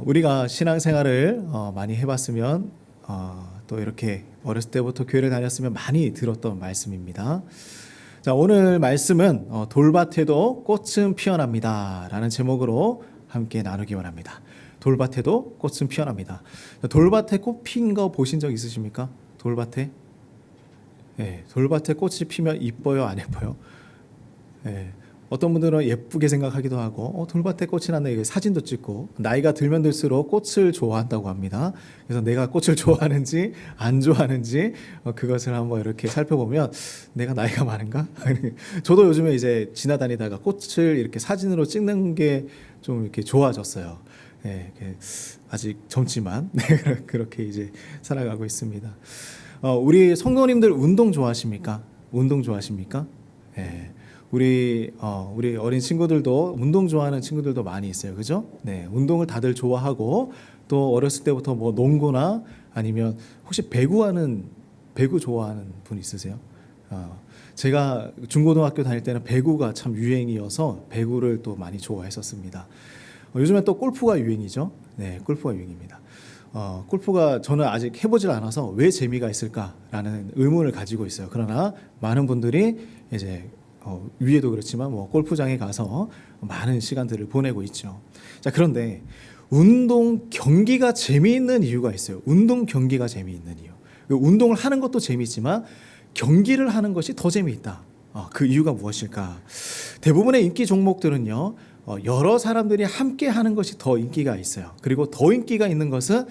우리가 신앙생활을 많이 해봤으면 또 이렇게 어렸을 때부터 교회를 다녔으면 많이 들었던 말씀입니다. 자, 오늘 말씀은 돌밭에도 꽃은 피어납니다 라는 제목으로 함께 나누기 원합니다. 돌밭에도 꽃은 피어납니다. 돌밭에 꽃 핀 거 보신 적 있으십니까? 돌밭에? 네, 돌밭에 꽃이 피면 이뻐요, 안 예뻐요? 네, 어떤 분들은 예쁘게 생각하기도 하고 돌밭에 꽃이 났네, 사진도 찍고, 나이가 들면 들수록 꽃을 좋아한다고 합니다. 그래서 내가 꽃을 좋아하는지 안 좋아하는지 그것을 한번 이렇게 살펴보면 내가 나이가 많은가? 저도 요즘에 이제 지나다니다가 꽃을 이렇게 사진으로 찍는 게 좀 이렇게 좋아졌어요. 네, 아직 젊지만 그렇게 이제 살아가고 있습니다. 우리 성도님들 운동 좋아하십니까? 운동 좋아하십니까? 네. 우리 어린 친구들도 운동 좋아하는 친구들도 많이 있어요, 그죠? 네, 운동을 다들 좋아하고, 또 어렸을 때부터 뭐 농구나 아니면 혹시 배구 좋아하는 분 있으세요? 제가 중고등학교 다닐 때는 배구가 참 유행이어서 배구를 또 많이 좋아했었습니다. 요즘엔 또 골프가 유행이죠. 네, 골프가 유행입니다. 골프가 저는 아직 해보질 않아서 왜 재미가 있을까라는 의문을 가지고 있어요. 그러나 많은 분들이 이제 위에도 그렇지만 뭐 골프장에 가서 많은 시간들을 보내고 있죠. 자, 그런데 운동 경기가 재미있는 이유가 있어요. 운동 경기가 재미있는 이유. 운동을 하는 것도 재미있지만 경기를 하는 것이 더 재미있다. 그 이유가 무엇일까? 대부분의 인기 종목들은요, 여러 사람들이 함께 하는 것이 더 인기가 있어요. 그리고 더 인기가 있는 것은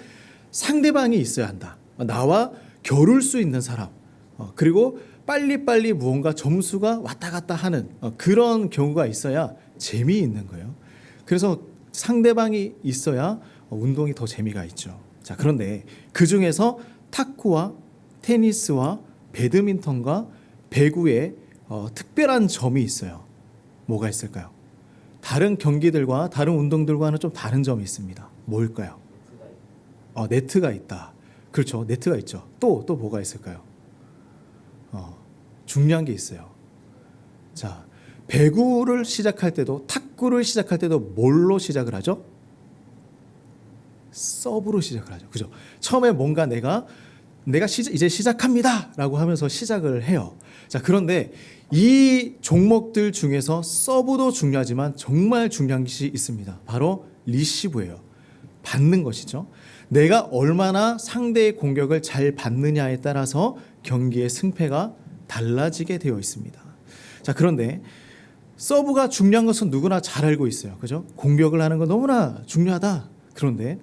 상대방이 있어야 한다. 나와 겨룰 수 있는 사람. 그리고 빨리빨리 무언가 점수가 왔다 갔다 하는 그런 경우가 있어야 재미있는 거예요. 그래서 상대방이 있어야 운동이 더 재미가 있죠. 자, 그런데 그 중에서 탁구와 테니스와 배드민턴과 배구에 특별한 점이 있어요. 뭐가 있을까요? 다른 경기들과 다른 운동들과는 좀 다른 점이 있습니다. 뭘까요? 네트가 있다. 그렇죠. 네트가 있죠. 또 뭐가 있을까요? 중요한 게 있어요. 자, 배구를 시작할 때도, 탁구를 시작할 때도 뭘로 시작을 하죠? 서브로 시작을 하죠. 그죠? 처음에 뭔가 내가 이제 시작합니다 라고 하면서 시작을 해요. 자, 그런데 이 종목들 중에서 서브도 중요하지만 정말 중요한 것이 있습니다. 바로 리시브예요. 받는 것이죠. 내가 얼마나 상대의 공격을 잘 받느냐에 따라서 경기의 승패가 달라지게 되어 있습니다. 자, 그런데 서브가 중요한 것은 누구나 잘 알고 있어요. 그죠? 공격을 하는 건 너무나 중요하다. 그런데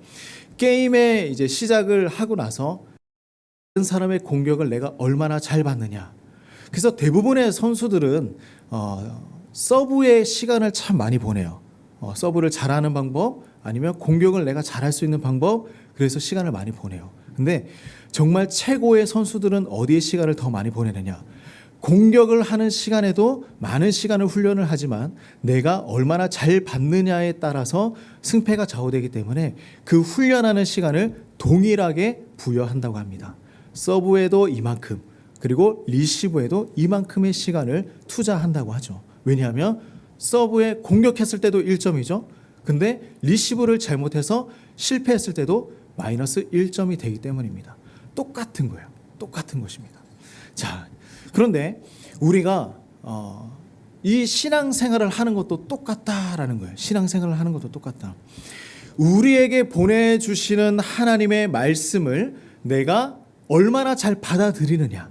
게임에 이제 시작을 하고 나서 다른 사람의 공격을 내가 얼마나 잘 받느냐. 그래서 대부분의 선수들은 서브에 시간을 참 많이 보내요. 서브를 잘하는 방법, 아니면 공격을 내가 잘할 수 있는 방법, 그래서 시간을 많이 보내요. 근데 정말 최고의 선수들은 어디에 시간을 더 많이 보내느냐? 공격을 하는 시간에도 많은 시간을 훈련을 하지만 내가 얼마나 잘 받느냐에 따라서 승패가 좌우되기 때문에 그 훈련하는 시간을 동일하게 부여한다고 합니다. 서브에도 이만큼, 그리고 리시브에도 이만큼의 시간을 투자한다고 하죠. 왜냐하면 서브에 공격했을 때도 1점이죠. 근데 리시브를 잘못해서 실패했을 때도 마이너스 1점이 되기 때문입니다. 똑같은 거예요. 똑같은 것입니다. 자, 그런데 우리가 이 신앙생활을 하는 것도 똑같다라는 거예요. 신앙생활을 하는 것도 똑같다. 우리에게 보내주시는 하나님의 말씀을 내가 얼마나 잘 받아들이느냐.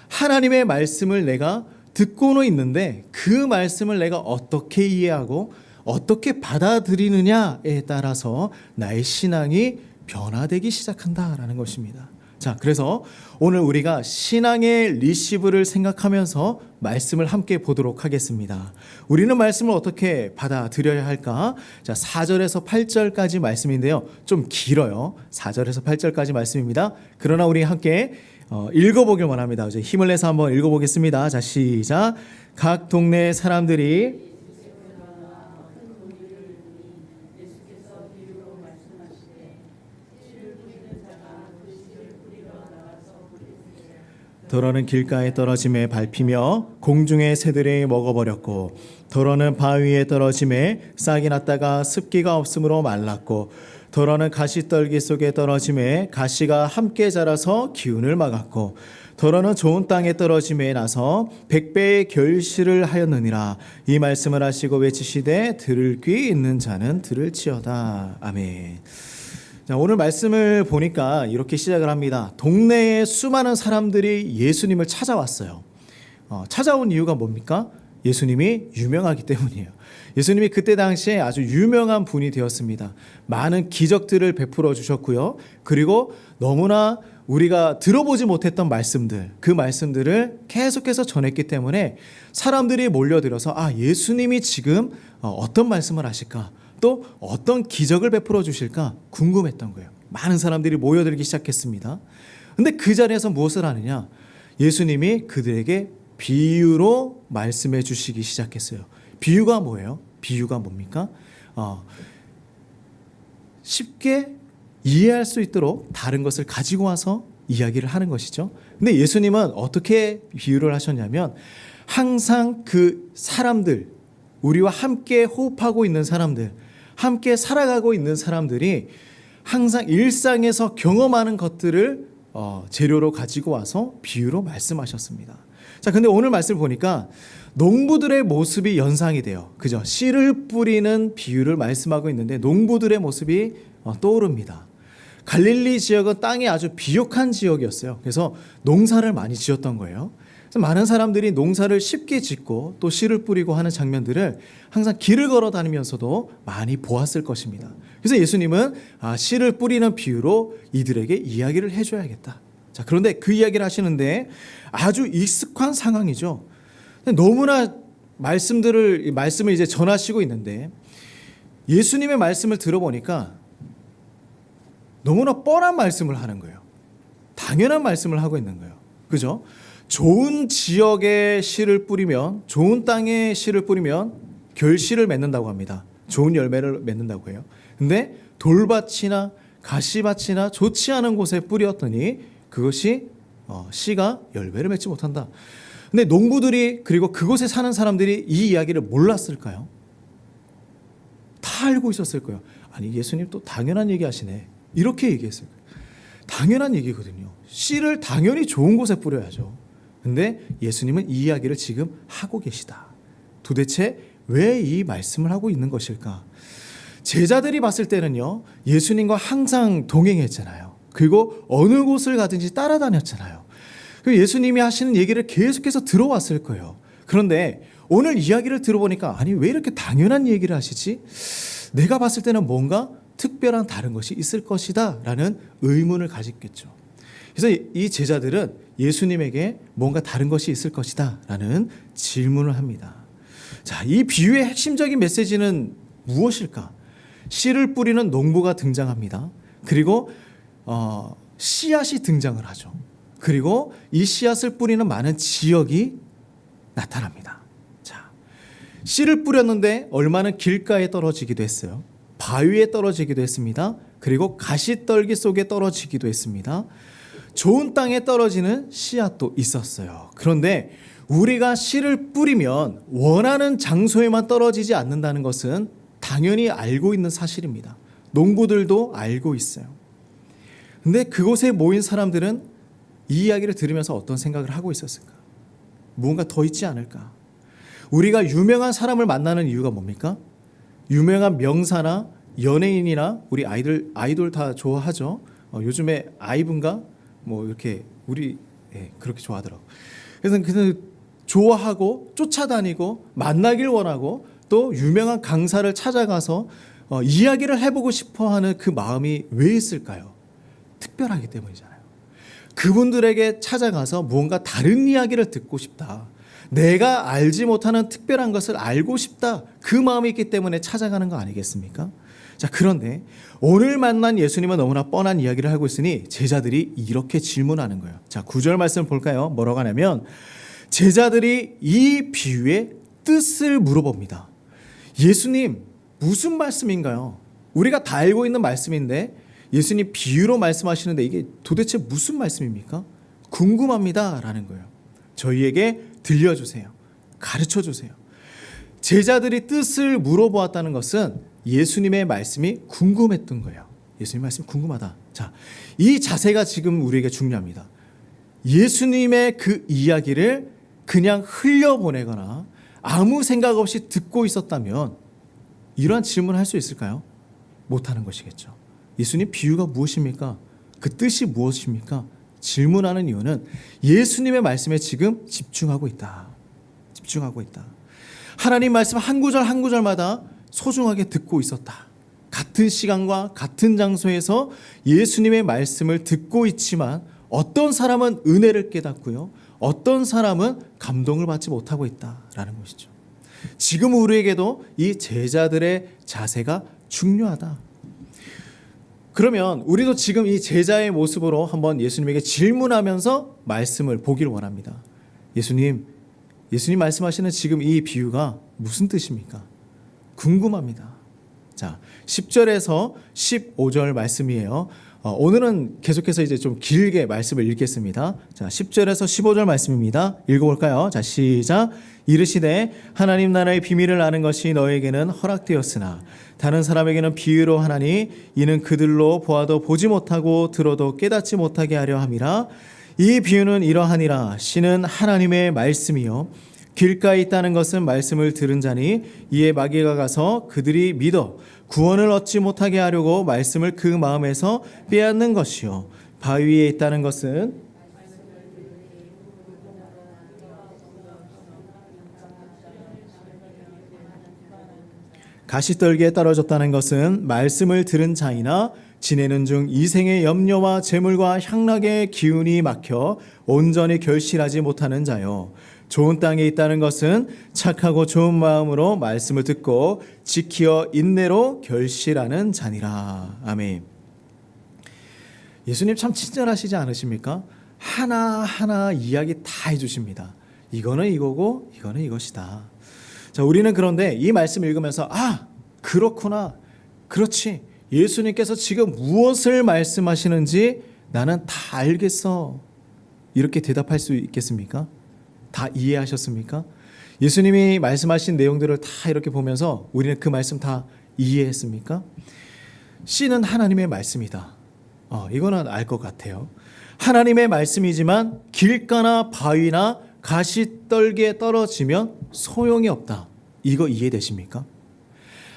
하나님의 말씀을 내가 듣고는 있는데 그 말씀을 내가 어떻게 이해하고 어떻게 받아들이느냐에 따라서 나의 신앙이 변화되기 시작한다라는 것입니다. 자, 그래서 오늘 우리가 신앙의 리시브를 생각하면서 말씀을 함께 보도록 하겠습니다. 우리는 말씀을 어떻게 받아들여야 할까? 자, 4절에서 8절까지 말씀인데요. 좀 길어요. 4절에서 8절까지 말씀입니다. 그러나 우리 함께 읽어보길 원합니다. 이제 힘을 내서 한번 읽어보겠습니다. 자, 시작. 각 동네 사람들이 더러는 길가에 떨어짐에 밟히며 공중의 새들이 먹어버렸고 더러는 바위에 떨어짐에 싹이 났다가 습기가 없으므로 말랐고 더러는 가시떨기 속에 떨어짐에 가시가 함께 자라서 기운을 막았고 더러는 좋은 땅에 떨어짐에 나서 100배의 결실을 하였느니라. 이 말씀을 하시고 외치시되 들을 귀 있는 자는 들을지어다. 아멘. 자, 오늘 말씀을 보니까 이렇게 시작을 합니다. 동네에 수많은 사람들이 예수님을 찾아왔어요. 찾아온 이유가 뭡니까? 예수님이 유명하기 때문이에요. 예수님이 그때 당시에 아주 유명한 분이 되었습니다. 많은 기적들을 베풀어 주셨고요. 그리고 너무나 우리가 들어보지 못했던 말씀들, 그 말씀들을 계속해서 전했기 때문에 사람들이 몰려들어서 예수님이 지금 어떤 말씀을 하실까? 또 어떤 기적을 베풀어 주실까 궁금했던 거예요. 많은 사람들이 모여들기 시작했습니다. 근데 그 자리에서 무엇을 하느냐? 예수님이 그들에게 비유로 말씀해 주시기 시작했어요. 비유가 뭐예요? 비유가 뭡니까? 쉽게 이해할 수 있도록 다른 것을 가지고 와서 이야기를 하는 것이죠. 근데 예수님은 어떻게 비유를 하셨냐면 항상 그 사람들, 우리와 함께 호흡하고 있는 사람들, 함께 살아가고 있는 사람들이 항상 일상에서 경험하는 것들을 재료로 가지고 와서 비유로 말씀하셨습니다. 자, 근데 오늘 말씀을 보니까 농부들의 모습이 연상이 돼요. 그죠? 씨를 뿌리는 비유를 말씀하고 있는데 농부들의 모습이 떠오릅니다. 갈릴리 지역은 땅이 아주 비옥한 지역이었어요. 그래서 농사를 많이 지었던 거예요. 그래서 많은 사람들이 농사를 쉽게 짓고 또 씨를 뿌리고 하는 장면들을 항상 길을 걸어 다니면서도 많이 보았을 것입니다. 그래서 예수님은 씨를 뿌리는 비유로 이들에게 이야기를 해줘야겠다. 자, 그런데 그 이야기를 하시는데 아주 익숙한 상황이죠. 너무나 말씀을 이제 전하시고 있는데 예수님의 말씀을 들어보니까 너무나 뻔한 말씀을 하는 거예요. 당연한 말씀을 하고 있는 거예요. 그죠? 좋은 지역에 씨를 뿌리면, 좋은 땅에 씨를 뿌리면 결실을 맺는다고 합니다. 좋은 열매를 맺는다고 해요. 근데 돌밭이나 가시밭이나 좋지 않은 곳에 뿌렸더니 그것이 씨가 열매를 맺지 못한다. 근데 농부들이 그리고 그곳에 사는 사람들이 이 이야기를 몰랐을까요? 다 알고 있었을 거예요. 아니, 예수님 또 당연한 얘기 하시네. 이렇게 얘기했어요. 당연한 얘기거든요. 씨를 당연히 좋은 곳에 뿌려야죠. 근데 예수님은 이 이야기를 지금 하고 계시다. 도대체 왜 이 말씀을 하고 있는 것일까? 제자들이 봤을 때는요, 예수님과 항상 동행했잖아요. 그리고 어느 곳을 가든지 따라다녔잖아요. 그리고 예수님이 하시는 얘기를 계속해서 들어왔을 거예요. 그런데 오늘 이야기를 들어보니까 아니, 왜 이렇게 당연한 얘기를 하시지? 내가 봤을 때는 뭔가 특별한 다른 것이 있을 것이다 라는 의문을 가졌겠죠. 그래서 이 제자들은 예수님에게 뭔가 다른 것이 있을 것이다 라는 질문을 합니다. 자, 이 비유의 핵심적인 메시지는 무엇일까? 씨를 뿌리는 농부가 등장합니다. 그리고 씨앗이 등장을 하죠. 그리고 이 씨앗을 뿌리는 많은 지역이 나타납니다. 자, 씨를 뿌렸는데 얼마는 길가에 떨어지기도 했어요. 바위에 떨어지기도 했습니다. 그리고 가시떨기 속에 떨어지기도 했습니다. 좋은 땅에 떨어지는 씨앗도 있었어요. 그런데 우리가 씨를 뿌리면 원하는 장소에만 떨어지지 않는다는 것은 당연히 알고 있는 사실입니다. 농부들도 알고 있어요. 근데 그곳에 모인 사람들은 이 이야기를 들으면서 어떤 생각을 하고 있었을까? 무언가 더 있지 않을까? 우리가 유명한 사람을 만나는 이유가 뭡니까? 유명한 명사나 연예인이나 우리 아이돌 다 좋아하죠. 요즘에 아이브인가 뭐 이렇게 우리 그렇게 좋아하더라고. 그래서 좋아하고 쫓아다니고 만나길 원하고 또 유명한 강사를 찾아가서 이야기를 해보고 싶어하는 그 마음이 왜 있을까요? 특별하기 때문이잖아요. 그분들에게 찾아가서 무언가 다른 이야기를 듣고 싶다. 내가 알지 못하는 특별한 것을 알고 싶다. 그 마음이 있기 때문에 찾아가는 거 아니겠습니까? 자, 그런데 오늘 만난 예수님은 너무나 뻔한 이야기를 하고 있으니 제자들이 이렇게 질문하는 거예요. 자, 9절 말씀을 볼까요? 뭐라고 하냐면 제자들이 이 비유의 뜻을 물어봅니다. 예수님, 무슨 말씀인가요? 우리가 다 알고 있는 말씀인데 예수님 비유로 말씀하시는데 이게 도대체 무슨 말씀입니까? 궁금합니다라는 거예요. 저희에게 들려주세요. 가르쳐주세요. 제자들이 뜻을 물어보았다는 것은 예수님의 말씀이 궁금했던 거예요. 예수님 말씀이 궁금하다. 자, 이 자세가 지금 우리에게 중요합니다. 예수님의 그 이야기를 그냥 흘려보내거나 아무 생각 없이 듣고 있었다면 이러한 질문을 할 수 있을까요? 못하는 것이겠죠. 예수님 비유가 무엇입니까? 그 뜻이 무엇입니까? 질문하는 이유는 예수님의 말씀에 지금 집중하고 있다. 집중하고 있다. 하나님 말씀 한 구절 한 구절마다 소중하게 듣고 있었다. 같은 시간과 같은 장소에서 예수님의 말씀을 듣고 있지만 어떤 사람은 은혜를 깨닫고요. 어떤 사람은 감동을 받지 못하고 있다라는 것이죠. 지금 우리에게도 이 제자들의 자세가 중요하다. 그러면 우리도 지금 이 제자의 모습으로 한번 예수님에게 질문하면서 말씀을 보기를 원합니다. 예수님 말씀하시는 지금 이 비유가 무슨 뜻입니까? 궁금합니다. 자, 10절에서 15절 말씀이에요. 오늘은 계속해서 이제 좀 길게 말씀을 읽겠습니다. 자, 10절에서 15절 말씀입니다. 읽어볼까요? 자, 시작. 이르시되 하나님 나라의 비밀을 아는 것이 너에게는 허락되었으나 다른 사람에게는 비유로 하나니 이는 그들로 보아도 보지 못하고 들어도 깨닫지 못하게 하려 함이라. 이 비유는 이러하니라. 씨는 하나님의 말씀이요 길가에 있다는 것은 말씀을 들은 자니 이에 마귀가 가서 그들이 믿어 구원을 얻지 못하게 하려고 말씀을 그 마음에서 빼앗는 것이요 바위 위에 있다는 것은 가시떨기에 떨어졌다는 것은 말씀을 들은 자이나 지내는 중 이생의 염려와 재물과 향락의 기운이 막혀 온전히 결실하지 못하는 자요. 좋은 땅에 있다는 것은 착하고 좋은 마음으로 말씀을 듣고 지키어 인내로 결실하는 자니라. 아멘. 예수님 참 친절하시지 않으십니까? 하나하나 이야기 다 해주십니다. 이거는 이거고 이거는 이것이다. 자, 우리는 그런데 이 말씀을 읽으면서 그렇구나. 그렇지. 예수님께서 지금 무엇을 말씀하시는지 나는 다 알겠어. 이렇게 대답할 수 있겠습니까? 다 이해하셨습니까? 예수님이 말씀하신 내용들을 다 이렇게 보면서 우리는 그 말씀 다 이해했습니까? 씨는 하나님의 말씀이다. 이거는 알 것 같아요. 하나님의 말씀이지만 길가나 바위나 가시떨기에 떨어지면 소용이 없다. 이거 이해되십니까?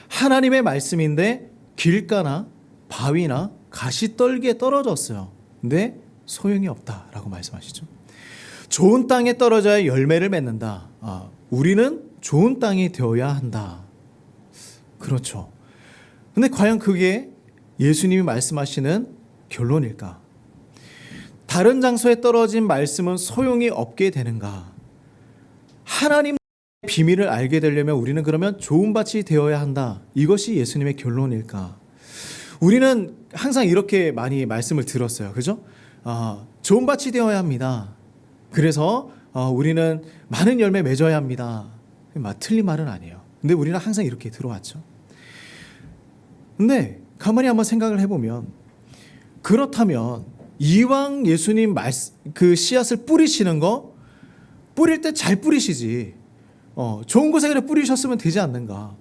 하나님의 말씀인데 길가나 바위나 가시떨기에 떨어졌어요. 근데 소용이 없다라고 말씀하시죠. 좋은 땅에 떨어져야 열매를 맺는다. 우리는 좋은 땅이 되어야 한다. 그렇죠. 근데 과연 그게 예수님이 말씀하시는 결론일까? 다른 장소에 떨어진 말씀은 소용이 없게 되는가? 하나님의 비밀을 알게 되려면 우리는 그러면 좋은 밭이 되어야 한다. 이것이 예수님의 결론일까? 우리는 항상 이렇게 많이 말씀을 들었어요. 그죠? 좋은 밭이 되어야 합니다. 그래서 우리는 많은 열매 맺어야 합니다. 틀린 말은 아니에요. 근데 우리는 항상 이렇게 들어왔죠. 근데 가만히 한번 생각을 해보면 그렇다면 이왕 예수님 그 씨앗을 뿌리시는 거 뿌릴 때 잘 뿌리시지. 좋은 곳에 그래 뿌리셨으면 되지 않는가.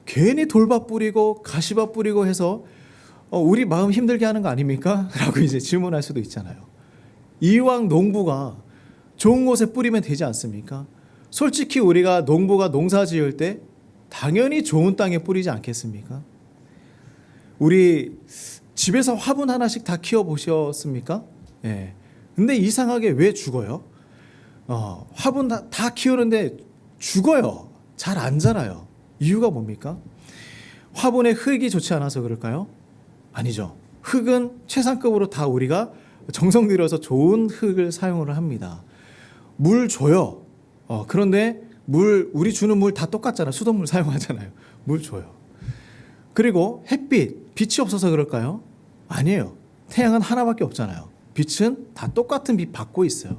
괜히 돌밭 뿌리고 가시밭 뿌리고 해서 우리 마음 힘들게 하는 거 아닙니까? 라고 이제 질문할 수도 있잖아요. 이왕 농부가 좋은 곳에 뿌리면 되지 않습니까? 솔직히 우리가 농부가 농사 지을 때 당연히 좋은 땅에 뿌리지 않겠습니까? 우리 집에서 화분 하나씩 다 키워보셨습니까? 예. 근데 이상하게 왜 죽어요? 화분 다 키우는데 죽어요. 잘 안 자라요. 이유가 뭡니까? 화분에 흙이 좋지 않아서 그럴까요? 아니죠. 흙은 최상급으로 다 우리가 정성 들여서 좋은 흙을 사용을 합니다. 물 줘요. 그런데 우리 주는 물 다 똑같잖아요. 수돗물 사용하잖아요. 물 줘요. 그리고 빛이 없어서 그럴까요? 아니에요. 태양은 하나밖에 없잖아요. 빛은 다 똑같은 빛 받고 있어요.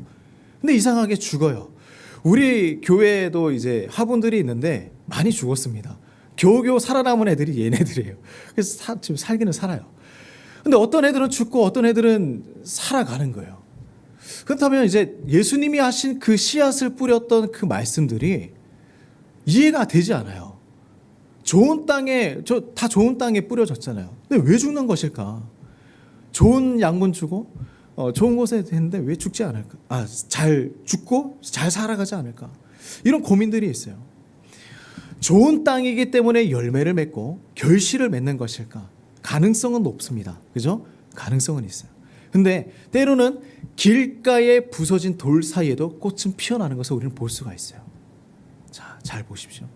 근데 이상하게 죽어요. 우리 교회에도 이제 화분들이 있는데 많이 죽었습니다. 겨우겨우 살아남은 애들이 얘네들이에요. 그래서 지금 살기는 살아요. 근데 어떤 애들은 죽고 어떤 애들은 살아가는 거예요. 그렇다면 이제 예수님이 하신 그 씨앗을 뿌렸던 그 말씀들이 이해가 되지 않아요. 좋은 땅에, 다 좋은 땅에 뿌려졌잖아요. 근데 왜 죽는 것일까? 좋은 양분 주고, 좋은 곳에 했는데 왜 죽지 않을까? 잘 죽고 잘 살아가지 않을까? 이런 고민들이 있어요. 좋은 땅이기 때문에 열매를 맺고 결실을 맺는 것일까? 가능성은 높습니다. 그죠? 가능성은 있어요. 근데 때로는 길가에 부서진 돌 사이에도 꽃은 피어나는 것을 우리는 볼 수가 있어요. 자, 잘 보십시오.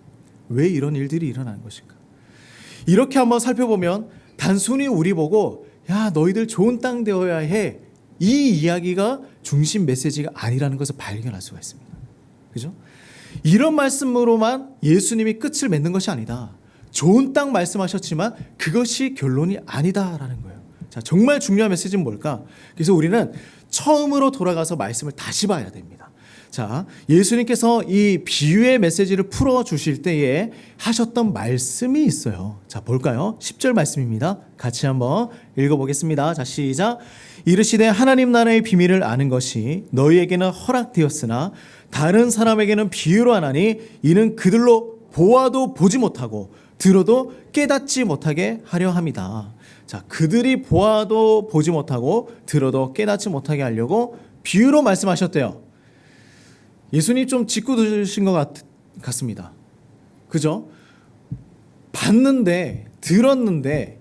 왜 이런 일들이 일어나는 것일까? 이렇게 한번 살펴보면 단순히 우리 보고 야, 너희들 좋은 땅 되어야 해. 이 이야기가 중심 메시지가 아니라는 것을 발견할 수가 있습니다. 그죠? 이런 말씀으로만 예수님이 끝을 맺는 것이 아니다. 좋은 땅 말씀하셨지만 그것이 결론이 아니다라는 거예요. 자, 정말 중요한 메시지는 뭘까? 그래서 우리는 처음으로 돌아가서 말씀을 다시 봐야 됩니다. 자, 예수님께서 이 비유의 메시지를 풀어주실 때에 하셨던 말씀이 있어요. 자, 볼까요? 10절 말씀입니다. 같이 한번 읽어보겠습니다. 자, 시작. 이르시되 하나님 나라의 비밀을 아는 것이 너희에게는 허락되었으나 다른 사람에게는 비유로 하나니 이는 그들로 보아도 보지 못하고 들어도 깨닫지 못하게 하려 함이다. 자, 그들이 보아도 보지 못하고 들어도 깨닫지 못하게 하려고 비유로 말씀하셨대요. 예수님 좀 짓궂으신 것 같습니다. 그죠? 봤는데 들었는데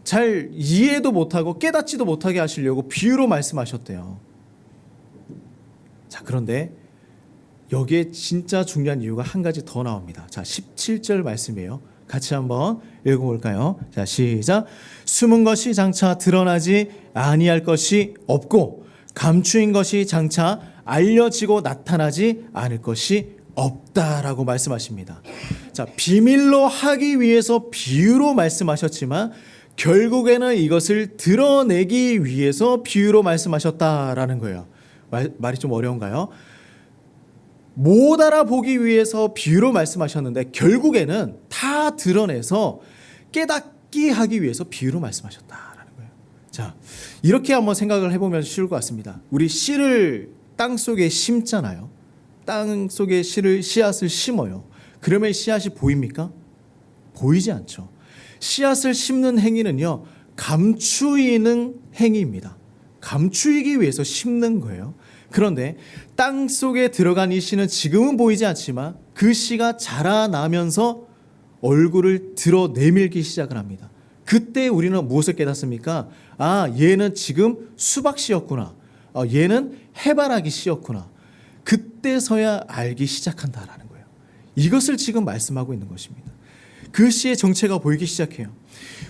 잘 이해도 못하고 깨닫지도 못하게 하시려고 비유로 말씀하셨대요. 자, 그런데 여기에 진짜 중요한 이유가 한 가지 더 나옵니다. 자, 17절 말씀이에요. 같이 한번 읽어볼까요? 자, 시작. 숨은 것이 장차 드러나지 아니할 것이 없고 감추인 것이 장차 알려지고 나타나지 않을 것이 없다라고 말씀하십니다. 자, 비밀로 하기 위해서 비유로 말씀하셨지만 결국에는 이것을 드러내기 위해서 비유로 말씀하셨다라는 거예요. 말이 좀 어려운가요? 못 알아보기 위해서 비유로 말씀하셨는데 결국에는 다 드러내서 깨닫게 하기 위해서 비유로 말씀하셨다라는 거예요. 자, 이렇게 한번 생각을 해보면 쉬울 것 같습니다. 우리 씨를 땅 속에 심잖아요. 땅 속에 씨앗을 심어요. 그러면 씨앗이 보입니까? 보이지 않죠. 씨앗을 심는 행위는요, 감추이는 행위입니다. 감추이기 위해서 심는 거예요. 그런데 땅 속에 들어간 이 씨는 지금은 보이지 않지만 그 씨가 자라나면서 얼굴을 드러내밀기 시작을 합니다. 그때 우리는 무엇을 깨닫습니까? 얘는 지금 수박 씨였구나. 얘는 해바라기 씨였구나. 그때서야 알기 시작한다라는 거예요. 이것을 지금 말씀하고 있는 것입니다. 그 씨의 정체가 보이기 시작해요.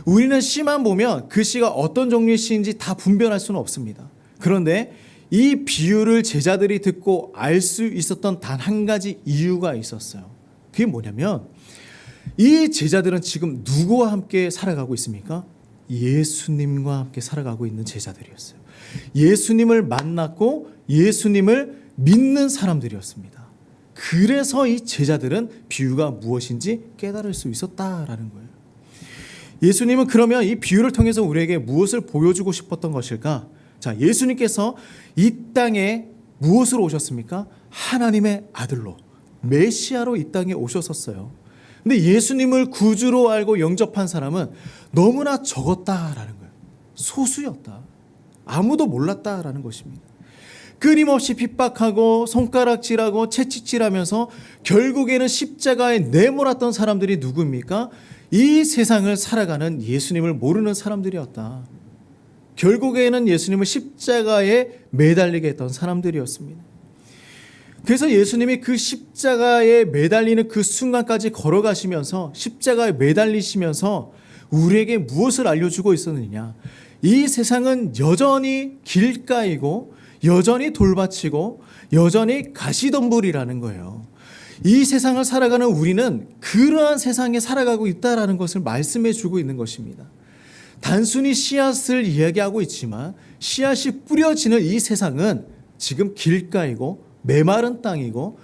우리는 씨만 보면 그 씨가 어떤 종류의 씨인지 다 분별할 수는 없습니다. 그런데 이 비유를 제자들이 듣고 알 수 있었던 단 한 가지 이유가 있었어요. 그게 뭐냐면 이 제자들은 지금 누구와 함께 살아가고 있습니까? 예수님과 함께 살아가고 있는 제자들이었어요. 예수님을 만났고 예수님을 믿는 사람들이었습니다. 그래서 이 제자들은 비유가 무엇인지 깨달을 수 있었다라는 거예요. 예수님은 그러면 이 비유를 통해서 우리에게 무엇을 보여주고 싶었던 것일까? 자, 예수님께서 이 땅에 무엇으로 오셨습니까? 하나님의 아들로, 메시아로 이 땅에 오셨었어요. 근데 예수님을 구주로 알고 영접한 사람은 너무나 적었다라는 거예요. 소수였다. 아무도 몰랐다라는 것입니다. 끊임없이 핍박하고 손가락질하고 채찍질하면서 결국에는 십자가에 내몰았던 사람들이 누구입니까? 이 세상을 살아가는 예수님을 모르는 사람들이었다. 결국에는 예수님을 십자가에 매달리게 했던 사람들이었습니다. 그래서 예수님이 그 십자가에 매달리는 그 순간까지 걸어가시면서 십자가에 매달리시면서 우리에게 무엇을 알려주고 있었느냐? 이 세상은 여전히 길가이고 여전히 돌밭이고 여전히 가시덤불이라는 거예요. 이 세상을 살아가는 우리는 그러한 세상에 살아가고 있다는 것을 말씀해 주고 있는 것입니다. 단순히 씨앗을 이야기하고 있지만 씨앗이 뿌려지는 이 세상은 지금 길가이고 메마른 땅이고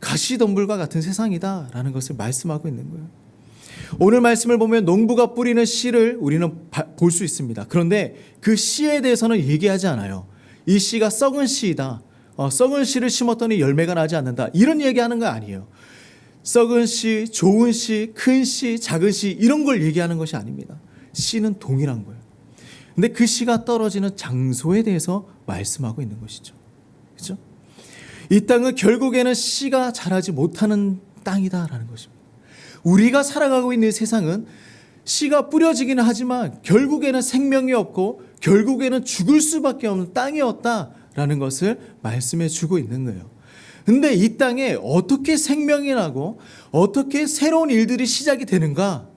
가시덤불과 같은 세상이다라는 것을 말씀하고 있는 거예요. 오늘 말씀을 보면 농부가 뿌리는 씨를 우리는 볼 수 있습니다. 그런데 그 씨에 대해서는 얘기하지 않아요. 이 씨가 썩은 씨이다. 썩은 씨를 심었더니 열매가 나지 않는다. 이런 얘기하는 거 아니에요. 썩은 씨, 좋은 씨, 큰 씨, 작은 씨 이런 걸 얘기하는 것이 아닙니다. 씨는 동일한 거예요. 근데 그 씨가 떨어지는 장소에 대해서 말씀하고 있는 것이죠. 그렇죠? 이 땅은 결국에는 씨가 자라지 못하는 땅이다라는 것입니다. 우리가 살아가고 있는 세상은 씨가 뿌려지기는 하지만 결국에는 생명이 없고 결국에는 죽을 수밖에 없는 땅이었다라는 것을 말씀해 주고 있는 거예요. 근데 이 땅에 어떻게 생명이 나고 어떻게 새로운 일들이 시작이 되는가?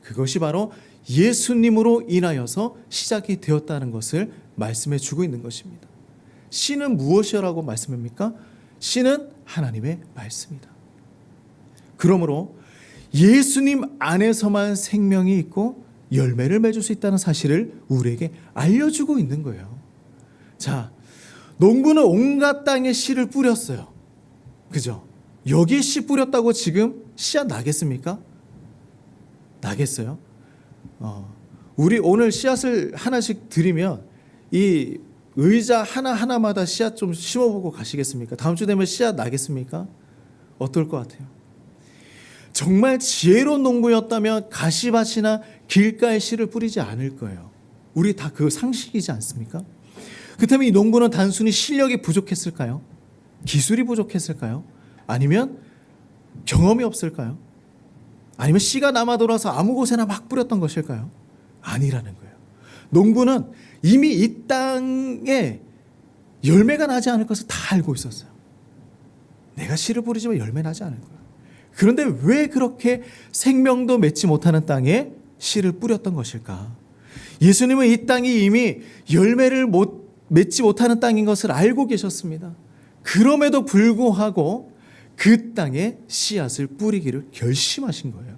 그것이 바로 예수님으로 인하여서 시작이 되었다는 것을 말씀해 주고 있는 것입니다. 씨는 무엇이라고 말씀합니까? 씨는 하나님의 말씀이다. 그러므로 예수님 안에서만 생명이 있고 열매를 맺을 수 있다는 사실을 우리에게 알려주고 있는 거예요. 자, 농부는 온갖 땅에 씨를 뿌렸어요. 그죠? 여기에 씨 뿌렸다고 지금 씨앗 나겠습니까? 나겠어요? 우리 오늘 씨앗을 하나씩 드리면 이 의자 하나하나마다 씨앗 좀 심어보고 가시겠습니까? 다음 주 되면 씨앗 나겠습니까? 어떨 것 같아요? 정말 지혜로운 농부였다면 가시밭이나 길가에 씨를 뿌리지 않을 거예요. 우리 다 그 상식이지 않습니까? 그렇다면 이 농부는 단순히 실력이 부족했을까요? 기술이 부족했을까요? 아니면 경험이 없을까요? 아니면 씨가 남아 돌아서 아무 곳에나 막 뿌렸던 것일까요? 아니라는 거예요. 농부는 이미 이 땅에 열매가 나지 않을 것을 다 알고 있었어요. 내가 씨를 뿌리지만 열매 나지 않을 거야. 그런데 왜 그렇게 생명도 맺지 못하는 땅에 씨를 뿌렸던 것일까? 예수님은 이 땅이 이미 열매를 맺지 못하는 땅인 것을 알고 계셨습니다. 그럼에도 불구하고 그 땅에 씨앗을 뿌리기를 결심하신 거예요.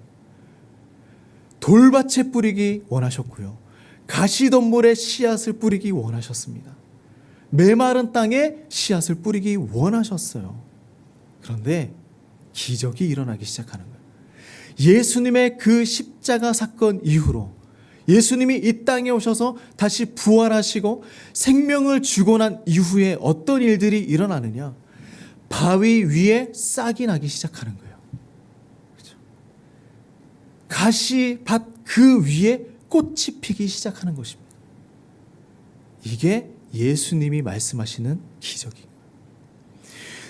돌밭에 뿌리기 원하셨고요. 가시덤불에 씨앗을 뿌리기 원하셨습니다. 메마른 땅에 씨앗을 뿌리기 원하셨어요. 그런데 기적이 일어나기 시작하는 거예요. 예수님의 그 십자가 사건 이후로 예수님이 이 땅에 오셔서 다시 부활하시고 생명을 주고 난 이후에 어떤 일들이 일어나느냐? 바위 위에 싹이 나기 시작하는 거예요. 그렇죠? 가시밭 그 위에 꽃이 피기 시작하는 것입니다. 이게 예수님이 말씀하시는 기적입니다.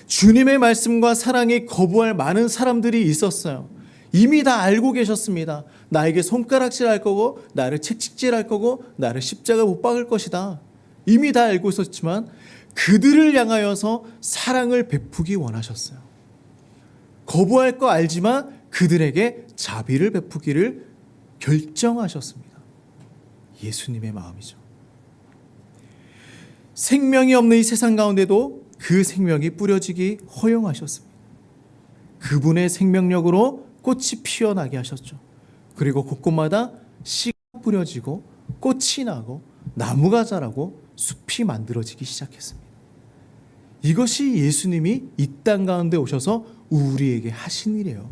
주님의 말씀과 사랑에 거부할 많은 사람들이 있었어요. 이미 다 알고 계셨습니다. 나에게 손가락질 할 거고 나를 채찍질 할 거고 나를 십자가 못 박을 것이다. 이미 다 알고 있었지만 그들을 향하여서 사랑을 베푸기 원하셨어요. 거부할 거 알지만 그들에게 자비를 베푸기를 결정하셨습니다. 예수님의 마음이죠. 생명이 없는 이 세상 가운데도 그 생명이 뿌려지기 허용하셨습니다. 그분의 생명력으로 꽃이 피어나게 하셨죠. 그리고 곳곳마다 씨가 뿌려지고 꽃이 나고 나무가 자라고 숲이 만들어지기 시작했습니다. 이것이 예수님이 이 땅 가운데 오셔서 우리에게 하신 일이에요.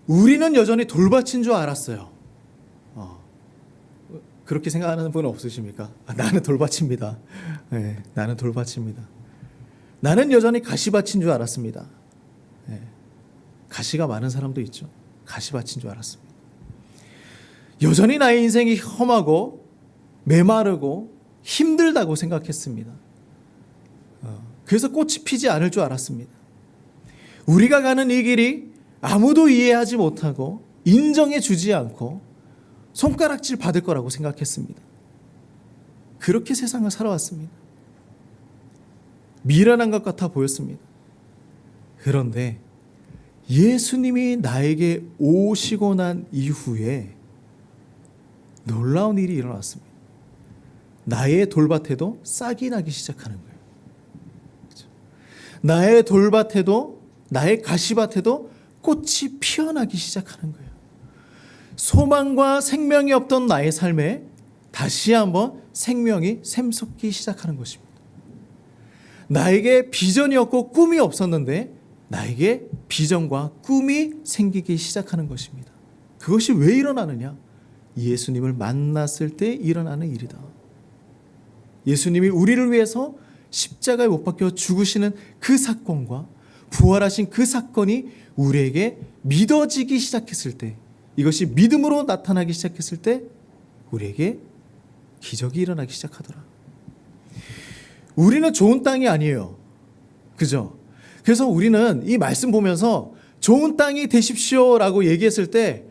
우리는 여전히 돌밭인 줄 알았어요. 그렇게 생각하는 분은 없으십니까? 나는 돌밭입니다. 네, 나는 돌밭입니다. 나는 여전히 가시밭인 줄 알았습니다. 네, 가시가 많은 사람도 있죠. 가시밭인 줄 알았습니다. 여전히 나의 인생이 험하고 메마르고 힘들다고 생각했습니다. 그래서 꽃이 피지 않을 줄 알았습니다. 우리가 가는 이 길이 아무도 이해하지 못하고 인정해 주지 않고 손가락질 받을 거라고 생각했습니다. 그렇게 세상을 살아왔습니다. 미련한 것 같아 보였습니다. 그런데 예수님이 나에게 오시고 난 이후에 놀라운 일이 일어났습니다. 나의 돌밭에도 싹이 나기 시작하는 거예요. 나의 돌밭에도 나의 가시밭에도 꽃이 피어나기 시작하는 거예요. 소망과 생명이 없던 나의 삶에 다시 한번 생명이 샘솟기 시작하는 것입니다. 나에게 비전이 없고 꿈이 없었는데 나에게 비전과 꿈이 생기기 시작하는 것입니다. 그것이 왜 일어나느냐? 예수님을 만났을 때 일어나는 일이다. 예수님이 우리를 위해서 십자가에 못 박혀 죽으시는 그 사건과 부활하신 그 사건이 우리에게 믿어지기 시작했을 때, 이것이 믿음으로 나타나기 시작했을 때 우리에게 기적이 일어나기 시작하더라. 우리는 좋은 땅이 아니에요. 그죠? 그래서 우리는 이 말씀 보면서 좋은 땅이 되십시오라고 얘기했을 때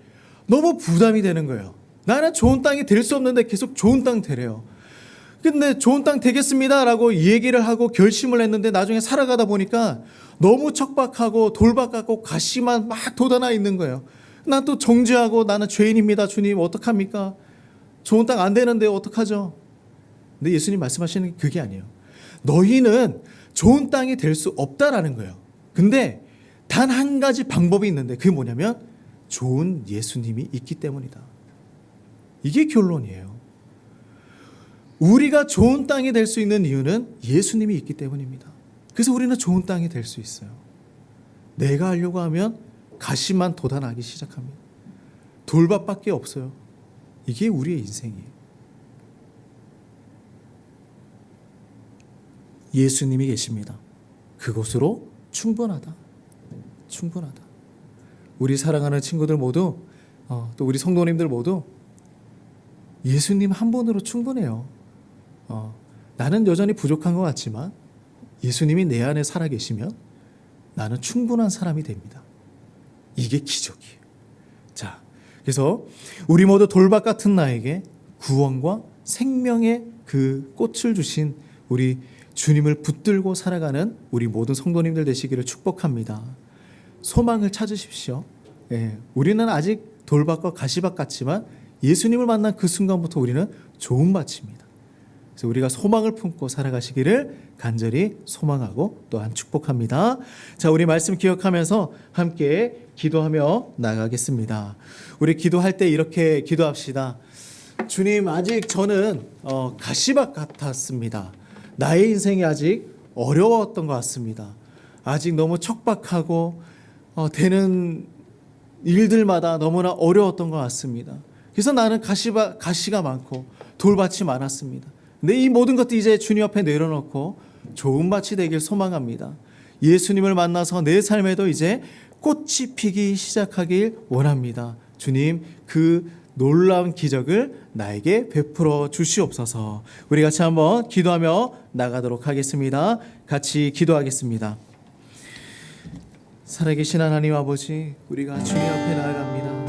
너무 부담이 되는 거예요. 나는 좋은 땅이 될 수 없는데 계속 좋은 땅 되래요. 근데 좋은 땅 되겠습니다라고 얘기를 하고 결심을 했는데 나중에 살아가다 보니까 너무 척박하고 돌박 같고 가시만 막 돋아나 있는 거예요. 난 또 정죄하고 나는 죄인입니다. 주님 어떡합니까? 좋은 땅 안 되는데 어떡하죠? 근데 예수님 말씀하시는 게 그게 아니에요. 너희는 좋은 땅이 될 수 없다라는 거예요. 근데 단 한 가지 방법이 있는데 그게 뭐냐면 좋은 예수님이 있기 때문이다. 이게 결론이에요. 우리가 좋은 땅이 될 수 있는 이유는 예수님이 있기 때문입니다. 그래서 우리는 좋은 땅이 될 수 있어요. 내가 하려고 하면 가시만 돋아나기 시작합니다. 돌밭밖에 없어요. 이게 우리의 인생이에요. 예수님이 계십니다. 그곳으로 충분하다. 충분하다. 우리 사랑하는 친구들 모두 또 우리 성도님들 모두 예수님 한 분으로 충분해요. 나는 여전히 부족한 것 같지만 예수님이 내 안에 살아계시면 나는 충분한 사람이 됩니다. 이게 기적이에요. 자, 그래서 우리 모두 돌밭 같은 나에게 구원과 생명의 그 꽃을 주신 우리 주님을 붙들고 살아가는 우리 모든 성도님들 되시기를 축복합니다. 소망을 찾으십시오. 우리는 아직 돌밭과 가시밭 같지만 예수님을 만난 그 순간부터 우리는 좋은 밭입니다. 그래서 우리가 소망을 품고 살아가시기를 간절히 소망하고 또한 축복합니다. 자, 우리 말씀 기억하면서 함께 기도하며 나가겠습니다. 우리 기도할 때 이렇게 기도합시다. 주님, 아직 저는 가시밭 같았습니다. 나의 인생이 아직 어려웠던 것 같습니다. 아직 너무 척박하고 되는 일들마다 너무나 어려웠던 것 같습니다. 그래서 나는 가시가 많고 돌밭이 많았습니다. 근데 이 모든 것도 이제 주님 앞에 내려놓고 좋은 밭이 되길 소망합니다. 예수님을 만나서 내 삶에도 이제 꽃이 피기 시작하길 원합니다. 주님, 그 놀라운 기적을 나에게 베풀어 주시옵소서. 우리 같이 한번 기도하며 나가도록 하겠습니다. 같이 기도하겠습니다. 살아계신 하나님 아버지, 우리가 주님 앞에 나아갑니다.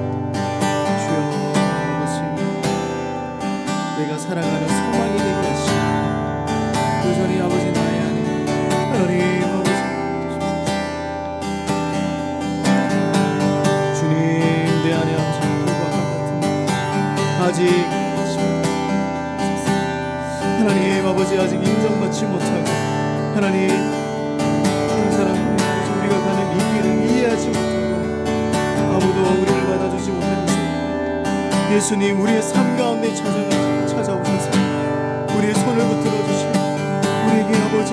주여 아버지, 내가 살아가는 소망이 되게 하시고 여전히 아버지 나의 안에 하나님 아버지 주님 내 안에 아버지 불과 같은 아직 하나님 아버지 아직 인정받지 못하고 하나님 우리가 가는 이 길을 이해하지 못하고 아무도 우리를 받아주지 못하면서 예수님 우리의 삶 가운데 찾아오셔서 우리의 손을 붙들어 주시고 우리에게 아버지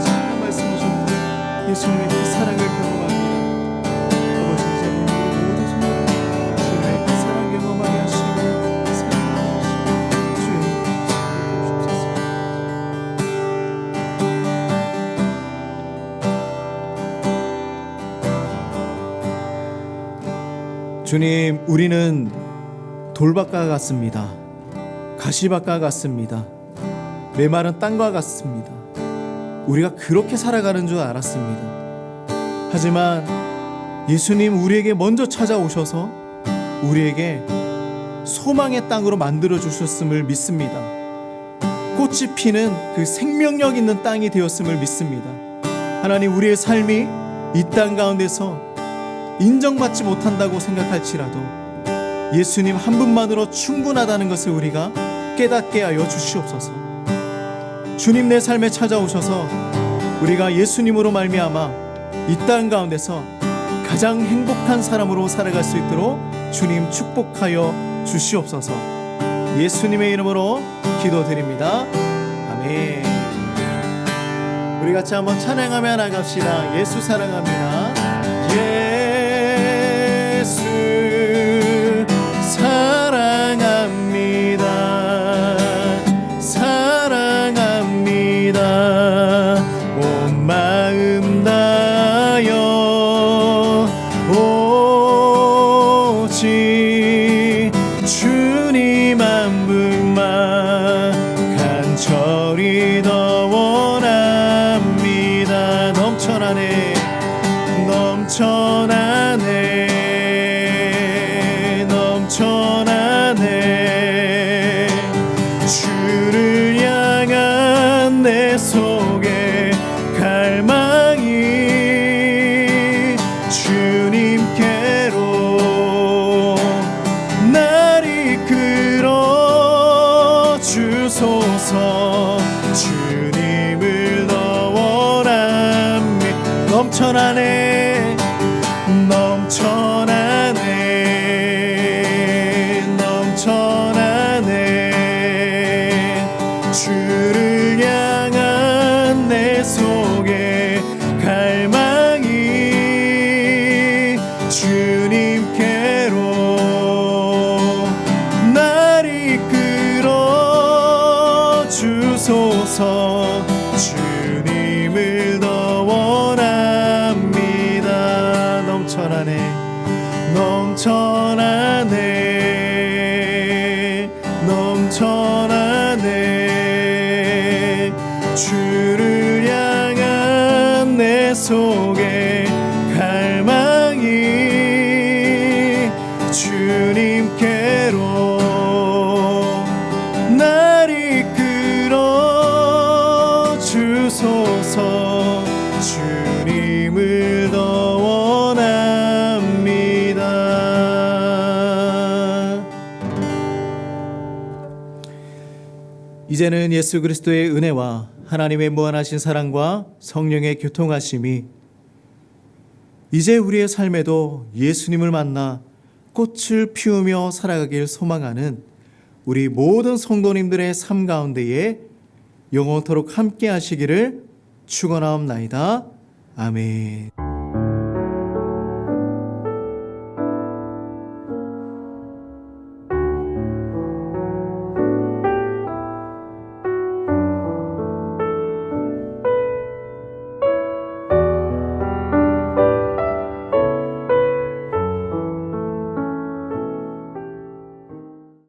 참 말씀하셨던 예수님의 그 사랑을 경험합니다. 아버지 이제 우리 모든 손으로 주님의 그 사랑 경험하게 하시고 사랑하게 하시고 주의 손을 주옵소서. 주님, 우리는 돌밭과 같습니다. 가시밭과 같습니다. 메마른 땅과 같습니다. 우리가 그렇게 살아가는 줄 알았습니다. 하지만 예수님 우리에게 먼저 찾아오셔서 우리에게 소망의 땅으로 만들어 주셨음을 믿습니다. 꽃이 피는 그 생명력 있는 땅이 되었음을 믿습니다. 하나님, 우리의 삶이 이 땅 가운데서 인정받지 못한다고 생각할지라도 예수님 한 분만으로 충분하다는 것을 우리가 깨닫게 하여 주시옵소서. 주님 내 삶에 찾아오셔서 우리가 예수님으로 말미암아 이 땅 가운데서 가장 행복한 사람으로 살아갈 수 있도록 주님 축복하여 주시옵소서. 예수님의 이름으로 기도드립니다. 아멘. 우리 같이 한번 찬양하며 나갑시다. 예수 사랑합니다. 예수 사랑합니다. 넘쳐나네 넘쳐나네 주를 향한 내 속에 갈망이 주님께로 날 이끌어 주소서 주님을 더 원합니 넘쳐나네 넘쳐나네 넘쳐나네 주를 향한 내 속에 갈망이 주님께로 날 이끌어 주소서 주님을 더 원합니다 넘쳐나네 넘쳐나네 넘쳐나네 주를 향한 내 속에 갈망이 주님께로 날 이끌어 주소서 주님을 더 원합니다. 이제는 예수 그리스도의 은혜와 하나님의 무한하신 사랑과 성령의 교통하심이 이제 우리의 삶에도 예수님을 만나 꽃을 피우며 살아가길 소망하는 우리 모든 성도님들의 삶 가운데에 영원토록 함께 하시기를 축원하옵나이다. 아멘.